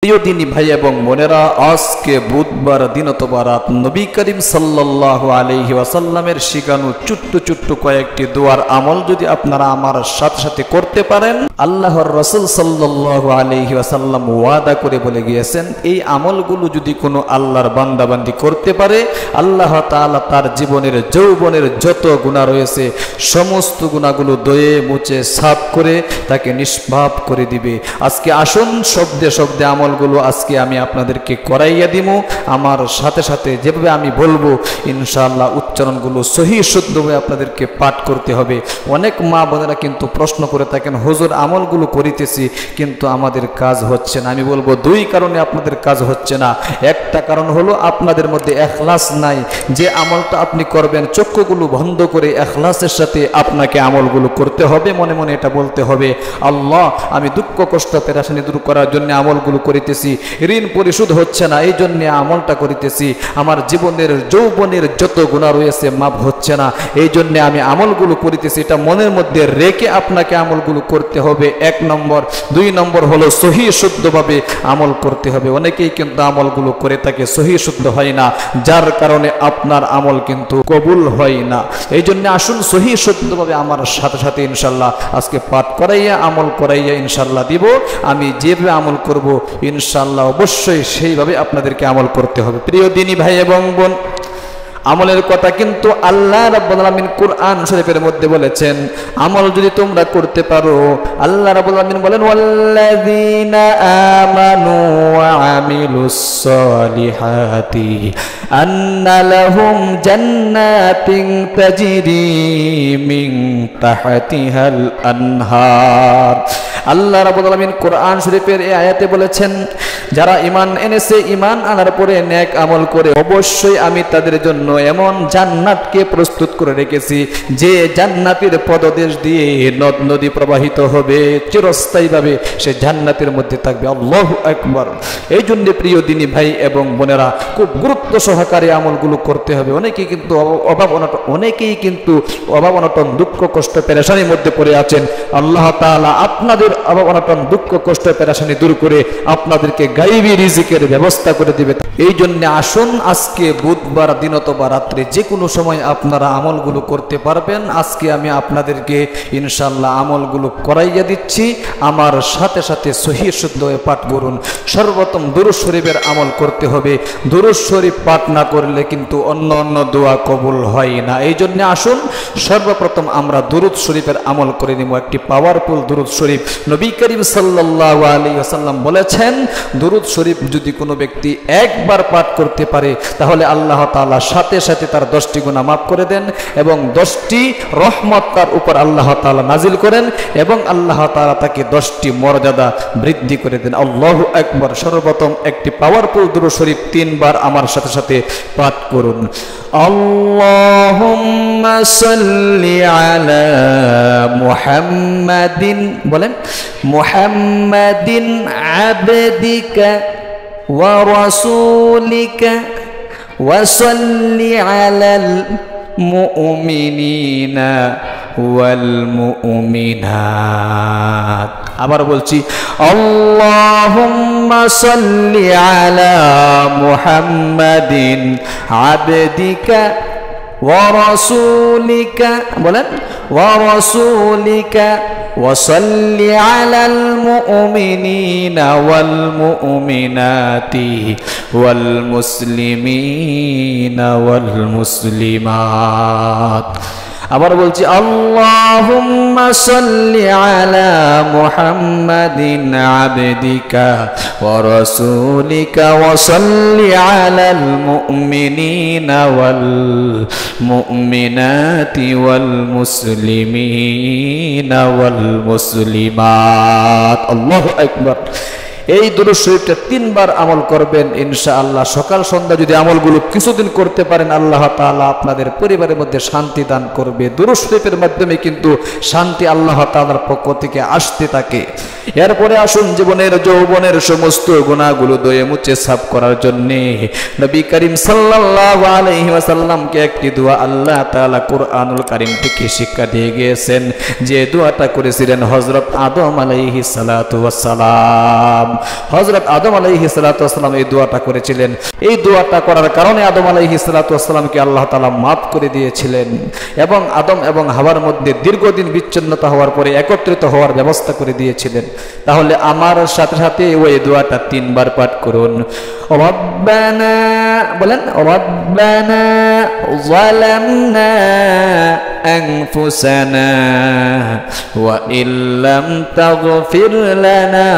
প্রিয় দিনী ভাই এবং বোনেরা, আজকে বুধবার দিন অথবা রাত নবী করিম সাল্লাল্লাহু আলাইহি ওয়াসাল্লামের শিখানো ছোট্ট ছোট্ট কয়েকটি দোয়ার আমল যদি আপনারা আমার সাথে সাথে করতে পারেন, আল্লাহর রাসূল সাল্লাল্লাহু আলাইহি ওয়াসাল্লাম ওয়াদা করে বলে গিয়েছেন, এই আমলগুলো যদি কোনো আল্লাহর বান্দাবান্দি করতে পারে, আল্লাহ তাআলা তার জীবনের যৌবনের যত গুনাহ রয়েছে সমস্ত গুনাহগুলো ধুয়ে মুছে সাফ করে তাকে নিষ্পাপ করে দিবে। আজকে আসুন শব্দে শব্দে আমলগুলো আজকে আমি আপনাদেরকে করাইয়া দিব। আমার সাথে সাথে যেভাবে আমি বলবো ইনশাআল্লাহ উচ্চারণগুলো সহি শুদ্ধভাবে আপনাদেরকে পাঠ করতে হবে। অনেক মা বোনেরা কিন্তু প্রশ্ন করে থাকেন, হুজুর আমলগুলো করিতেছি কিন্তু আমাদের কাজ হচ্ছে না। আমি বলবো দুই কারণে আপনাদের কাজ হচ্ছে না। একটা কারণ হলো আপনাদের মধ্যে ইখলাস নাই। যে আমলটা আপনি করবেন চক্ষুগুলো বন্ধ করে ইখলাসের সাথে আপনাকে আমলগুলো করতে হবে। মনে মনে এটা বলতে হবে, আল্লাহ আমি দুঃখ কষ্ট পেরেশানি দূর করার জন্য আমলগুলো করিতেছি, ঋণ পরিশোধ হচ্ছে না এই জন্য আমলটা করিতেছি, আমার জীবনের যৌবনের যত গুনাহ রয়েছে মাপ হচ্ছে না এই জন্য আমি আমলগুলো করিতেছি। এটা মনের মধ্যে রেখে আপনাকে আমলগুলো করতে হবে, এক নম্বর। দুই নম্বর হলো সহি শুদ্ধভাবে আমল করতে হবে। অনেকেই কিন্তু আমলগুলো করে থাকে সহি শুদ্ধ হয় না, যার কারণে আপনার আমল কিন্তু কবুল হয় না। এই জন্য আসুন সহি শুদ্ধভাবে আমার সাথে সাথে ইনশাল্লাহ আজকে পাঠ করাইয়া আমল করাইয়া ইনশাল্লাহ দিব। আমি যেভাবে আমল করব ইনশাল্লাহ অবশ্যই সেইভাবে আপনাদেরকে আমল করতে হবে। প্রিয় দিনী ভাই এবং বোন, আমলের কথা কিন্তু আল্লাহ রাব্বুল আলামিন কুরআন শরীফের মধ্যে বলেছেন, আমল যদি তোমরা করতে পারো, আল্লাহ রাব্বুল আলামিন বলেন, ওয়াল্লাযীনা আমানু ওয়া আমিলুস সলিহাতি আন্না লাহুম জান্নাতিন তাজরি মিন তাহতিহাল আনহার। আল্লাহ রাব্বুল আলামিন কুরআন শরীফের এই আয়াতে বলেছেন, যারা ঈমান এনেছে, ঈমান আনার পরে নেক আমল করে, অবশ্যই আমি তাদের জন্য এমন জান্নাতকে প্রস্তুত করে রেখেছি যে জান্নাতের পদদেশ দিয়ে নদ নদী প্রবাহিত হবে, চিরস্থায়ীভাবে সে জান্নাতের মধ্যে থাকবে। আল্লাহু আকবার। এই জন্য প্রিয় দিনী ভাই এবং বোনেরা, খুব গুরুত্ব সহকারে আমলগুলো করতে হবে। অনেকেই কিন্তু অভাব অনটন দুঃখ কষ্ট পেরেশানির মধ্যে পড়ে আছেন। আল্লাহ তাআলা আপনাদের অভাব অনটন দুঃখ কষ্ট পেরেশানি দূর করে আপনাদেরকে গায়বী রিজিকের ব্যবস্থা করে দিবে। এই জন্য আসুন আজকে বুধবার দিন অথবা রাত্রে যে কোনো সময় আপনারা আমলগুলো করতে পারবেন। আজকে আমি আপনাদেরকে ইনশাআল্লাহ আমলগুলো করাইয়া দিচ্ছি। আমার সাথে সাথে সহি শুদ্ধ হয়ে পাঠ করুন। সর্বপ্রথম দুরূদ শরীফের আমল করতে হবে। দুরূদ শরীফ পাঠ না করলে কিন্তু অন্য অন্য দোয়া কবুল হয় না। এই জন্য আসুন সর্বপ্রথম আমরা দুরূদ শরীফের আমল করে নিব। একটি পাওয়ারফুল দুরূদ শরীফ। নবী করিম সাল্লাল্লাহু আলাইহি ওয়াসাল্লাম বলেছেন, দুরূদ শরীফ যদি কোনো ব্যক্তি একবার পাঠ করতে পারে তাহলে আল্লাহ তাআলা সাথে সাথে তার 10টি গুনাহ মাফ করে দেন এবং 10টি রহমত তার উপর আল্লাহ তাআলা নাজিল করেন এবং আল্লাহ তাআলা তাকে 10টি মর্যাদা বৃদ্ধি করে দেন। আল্লাহু আকবার। সর্বপ্রথম একটি পাওয়ারফুল দুরূদ শরীফ 3 বার আমার সাথে সাথে পাঠ করুন। আল্লাহুম্মা সাল্লি আলা মুহাম্মাদিন, বলেন, মুহাম্মাদিন আবদিকা ওয়া রাসূলিকা ওয়া সাল্লি আলাল মুমিনিনা ওয়াল মুমিনাত। আবার বলছি, আল্লাহুম্মা সাল্লি আলা মুহাম্মাদিন আবদিকা ওয়া রাসূলিকা, বলেন, ওয়া রাসূলিকা ওয়া সাল্লি আলাল মুমিনিনা ওয়াল মুমিনাতি ওয়াল মুসলিমিনা ওয়াল মুসলিমাত। আবার বলছি, আল্লাহুম্মা সাল্লি আলা মুহাম্মাদিন আবদিকা ওয়া রাসূলিকা ওয়া সাল্লি আলাল মুমিনিনা ওয়াল মুমিনাতি ওয়াল মুসলিমিনা ওয়াল মুসলিমাত। আল্লাহু আকবার। এই দুরূদ শরীফটা 3 বার আমল করবেন ইনশাআল্লাহ। সকাল সন্ধ্যা যদি আমলগুলো কিছুদিন করতে পারেন, আল্লাহ তাআলা আপনাদের পরিবারের মধ্যে শান্তি দান করবে। দুরূদ শরীফের মাধ্যমে কিন্তু শান্তি আল্লাহ তাআলার পক্ষ থেকে আসতে থাকে। এরপরে আসুন জীবনের যৌবনের সমস্ত গুনাহগুলো ধুয়ে মুছে সাফ করার জন্য নবী করিম সাল্লাল্লাহু আলাইহি ওয়াসাল্লামকে একটি দোয়া আল্লাহ তাআলা কুরআনুল কারীম থেকে শিক্ষা দিয়ে গিয়েছেন, যে দোয়াটা করেছিলেন হযরত আদম আলাইহিস সালাতু ওয়াস সালাম। হযরত আদম আলাইহিস সালাতু ওয়াস সালাম এই দোয়াটা করেছিলেন। এই দোয়াটা করার কারণে আদম আলাইহিস সালাতু ওয়াস সালামকে আল্লাহ তাআলা মাফ করে দিয়েছিলেন এবং আদম এবং হাওয়ার মধ্যে দীর্ঘদিন বিচ্ছিন্নতা হওয়ার পরে একত্রিত হওয়ার ব্যবস্থা করে দিয়েছিলেন। তাহলে আমার সাথে সাথে ওই দোয়াটা 3 বার পাঠ করুন। রব্বানা বলেন, রব্বানা যালামনা আনফুসানা ওয়া ইল্লাম তাগফির লানা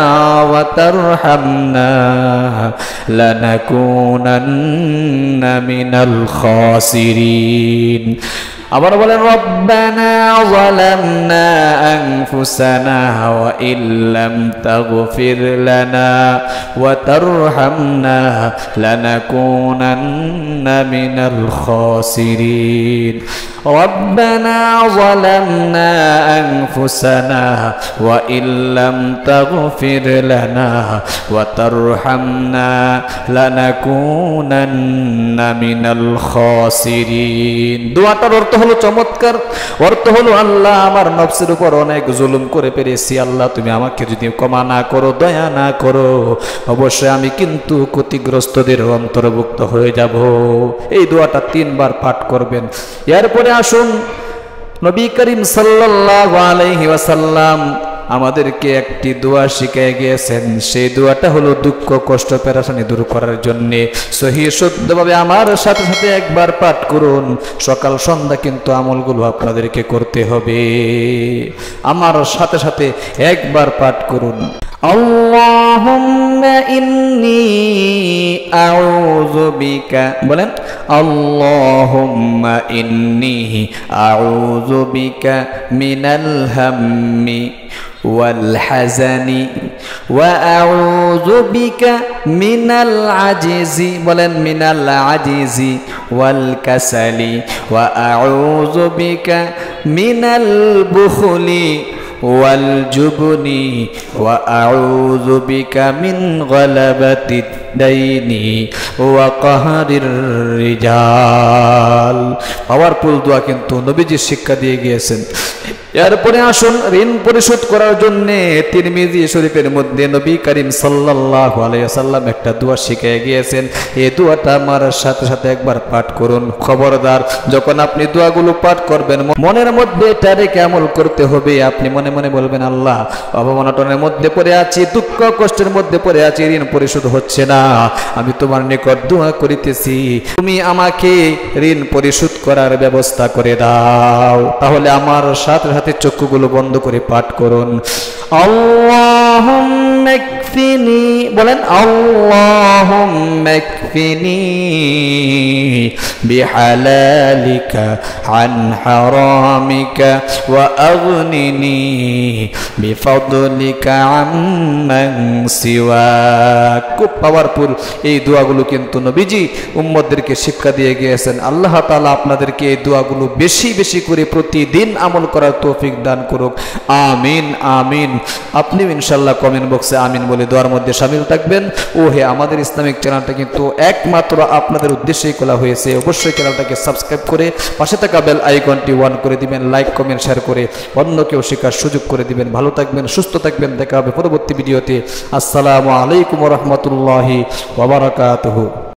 ওয়া তারহামনা লানাকুনান্না মিনাল খাসিরিন। আবার বলেন, রব্বানা যালামনা আনফুসানা ওয়া ইল্লাম তাগফির লানা ওয়া তারহামনা লানাকুনান্না মিনাল খাসিরিন। রব্বানা যালামনা আনফুসানা ওয়া ইল্লাম তাগফির লানা ওয়া তারহামনা লানাকুনান্না মিনাল খাসিরিন। দোয়াটার অর্থ হলো চমৎকার, অর্থ হলো আল্লাহ আমার নফসের উপর অনেক জুলুম করে পেরেছি, আল্লাহ তুমি আমাকে যদি ক্ষমা না করো, দয়া না করো, অবশ্যই আমি কিন্তু ক্ষতিগ্রস্তদের অন্তর্ভুক্ত হয়ে যাব। এই দোয়াটা 3 বার পাঠ করবেন। এরপরে আসুন, নবী করিম সাল্লাল্লাহু আলাইহি ওয়াসাল্লাম আমাদেরকে একটি দোয়া শিখিয়ে গিয়েছেন। সেই দোয়াটা হলো দুঃখ কষ্ট পেরেশানি দূর করার জন্য। সহিহ শুদ্ধভাবে আমার সাথে সাথে একবার পাঠ করুন। সকাল সন্ধ্যা কিন্তু আমলগুলো আপনাদেরকে করতে হবে। আমার সাথে সাথে একবার পাঠ করুন। আল্লাহুম্মা ইন্নী আউযু বিকা, বলেন, আল্লাহুম্মা ইন্নী আউযু বিকা মিনাল হাম্মি ওয়াল হাযানি ওয়া আউযু বিকা মিনাল আজিজি, বলেন, মিনাল আজিজি ওয়াল কাসালি ওয়া আউযু বিকা মিনাল বুখলি ওয়াল জুবনি ওয়া আউযু বিকা মিন গালাবাতিদ দাইনি ওয়া কাহরির রিজাল। পাওয়ারফুল দোয়া কিন্তু নবীজি শিক্ষা দিয়ে গিয়েছেন। এরপরে আসুন, ঋণ পরিশোধ করার জন্য তিরমিজি শরীফের মধ্যে নবী করিম সাল্লাল্লাহু আলাইহি ওয়াসাল্লাম একটা দোয়া শিখিয়ে গিয়েছেন। এই দোয়াটা আমার সাথে সাথে একবার পাঠ করুন। খবরদার, যখন আপনি দোয়াগুলো পাঠ করবেন মনের মধ্যে এটা রেখে আমল করতে হবে। আপনি মনে মনে বলবেন, আল্লাহ, অবমাননার মধ্যে পড়ে আছি, দুঃখ কষ্টের মধ্যে পড়ে আছি, ঋণ পরিশোধ হচ্ছে না, আমি তোমার নিকট দোয়া করিতেছি, তুমি আমাকে ঋণ পরিশোধ করার ব্যবস্থা করে দাও। তাহলে আমার সাথে সাথে চক্ষুগুলো বন্ধ করে পাঠ করুন। আল্লাহুম্মা ইকফিনি, বলেন, আল্লাহুম্মা ইকফিনি বিহালালিকা আন হারামিকা ওয়া আগনিনি বিফদলিকা আম্মান সিওয়াক। খুব পাওয়ারফুল এই দোয়াগুলো কিন্তু নবীজি উম্মতদেরকে শিক্ষা দিয়ে গিয়েছেন। আল্লাহ তাআলা আপনাদেরকে এই দোয়াগুলো বেশি বেশি করে প্রতিদিন আমল করার তৌফিক দান করুক। আমিন আমিন। আপনি ইনশাআল্লাহ কমেন্ট বক্সে আমিন বলে দোয়ার মধ্যে শামিল থাকবেন। ও হে, আমাদের ইসলামিক চ্যানেলটা কিন্তু একমাত্র আপনাদের উদ্দেশ্যেই খোলা হয়েছে। অবশ্যই চ্যানেলটাকে সাবস্ক্রাইব করে পাশে থাকা বেল আইকনটি অন করে দিবেন, লাইক কমেন্ট শেয়ার করে অন্যকেও শেখার সুযোগ করে দিবেন। ভালো থাকবেন, সুস্থ থাকবেন। দেখা হবে পরবর্তী ভিডিওতে। আসসালামু আলাইকুম ওয়া রাহমাতুল্লাহি ওয়া বারাকাতুহু।